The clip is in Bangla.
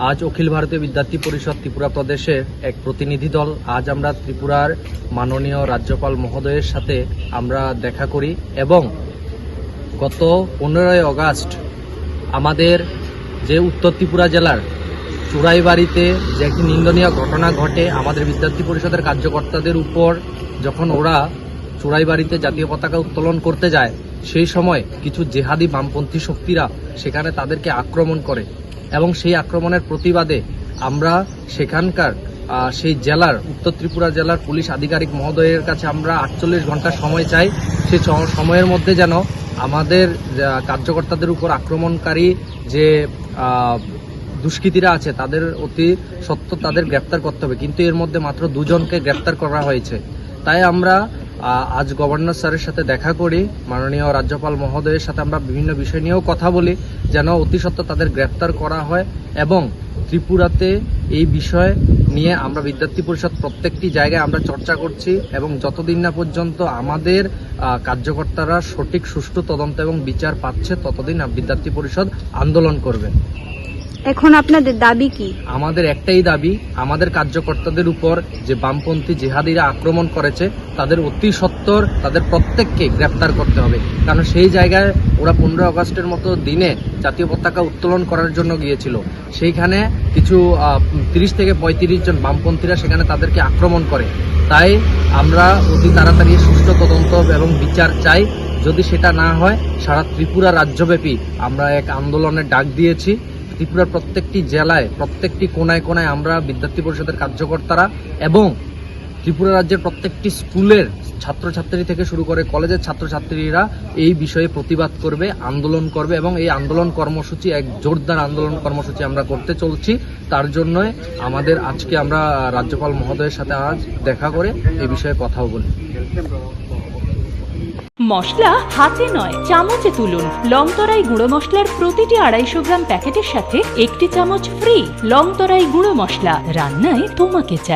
আজ অখিল ভারতীয় বিদ্যার্থী পরিষদ ত্রিপুরা প্রদেশের এক প্রতিনিধি দল আজ আমরা ত্রিপুরার মাননীয় রাজ্যপাল মহোদয়ের সাথে আমরা দেখা করি এবং গত 15ই আগস্ট আমাদের যে উত্তর ত্রিপুরা জেলার চুড়াইবাড়িতে যে একটি নিন্দনীয় ঘটনা ঘটে আমাদের বিদ্যার্থী পরিষদের কার্যকর্তাদের উপর, যখন ওরা চুড়াইবাড়িতে জাতীয় পতাকা উত্তোলন করতে যায় সেই সময় কিছু জেহাদি বামপন্থী শক্তিরা সেখানে তাদেরকে আক্রমণ করে এবং সেই আক্রমণের প্রতিবাদে আমরা সেখানকার সেই জেলার উত্তর ত্রিপুরা জেলার পুলিশ আধিকারিক মহোদয়ের কাছে আমরা 48 ঘন্টা সময় চাই। সেই সময়ের মধ্যে যেন আমাদের কার্যকর্তাদের উপর আক্রমণকারী যে দুষ্কৃতীরা আছে তাদের অতি সত্ত্বর তাদের গ্রেপ্তার করতে হবে, কিন্তু এর মধ্যে মাত্র 2 জনকে গ্রেপ্তার করা হয়েছে। তাই আমরা আজ গভর্নর স্যারের সাথে দেখা করি, মাননীয় রাজ্যপাল মহোদয়ের সাথে আমরা বিভিন্ন বিষয় নিয়েও কথা বলি যেন অতি সত্ত্বর তাদের গ্রেপ্তার করা হয় এবং ত্রিপুরাতে এই বিষয় নিয়ে আমরা বিদ্যার্থী পরিষদ প্রত্যেকটি জায়গায় আমরা চর্চা করছি এবং যতদিন না পর্যন্ত আমাদের কার্যকর্তারা সঠিক সুষ্ঠু তদন্ত এবং বিচার পাচ্ছে ততদিন বিদ্যার্থী পরিষদ আন্দোলন করবে। এখন আপনাদের দাবি কি? আমাদের একটাই দাবি, আমাদের কার্যকর্তাদের উপর যে বামপন্থী জেহাদিরা আক্রমণ করেছে তাদের অতি সত্বর তাদের প্রত্যেককে গ্রেপ্তার করতে হবে, কারণ সেই জায়গায় ওরা 15 আগস্টের মতো দিনে জাতীয় পতাকা উত্তোলন করার জন্য গিয়েছিল। সেইখানে কিছু 30 থেকে 35 জন বামপন্থীরা সেখানে তাদেরকে আক্রমণ করে। তাই আমরা অতি তাড়াতাড়ি সুষ্ঠু তদন্ত এবং বিচার চাই। যদি সেটা না হয় সারা ত্রিপুরা রাজ্যব্যাপী আমরা এক আন্দোলনের ডাক দিয়েছি। ত্রিপুরার প্রত্যেকটি জেলায় প্রত্যেকটি কোনায় কোনায় আমরা বিদ্যার্থী পরিষদের কার্যকর্তারা এবং ত্রিপুরা রাজ্যের প্রত্যেকটি স্কুলের ছাত্রছাত্রী থেকে শুরু করে কলেজের ছাত্রছাত্রীরা এই বিষয়ে প্রতিবাদ করবে, আন্দোলন করবে এবং এই আন্দোলন কর্মসূচি এক জোরদার আন্দোলন কর্মসূচি আমরা করতে চলছি। তার জন্যই আমাদের আজকে আমরা রাজ্যপাল মহোদয়ের সাথে আজ দেখা করে এই বিষয়ে কথাও বলি। মশলা হাতে নয় চামচে তুলুন। লংতরাই গুঁড়ো মশলার প্রতিটি 250 গ্রাম প্যাকেটের সাথে 1টি চামচ ফ্রি। লংতরাই গুঁড়ো মশলা, রান্নায় তোমাকে চাই।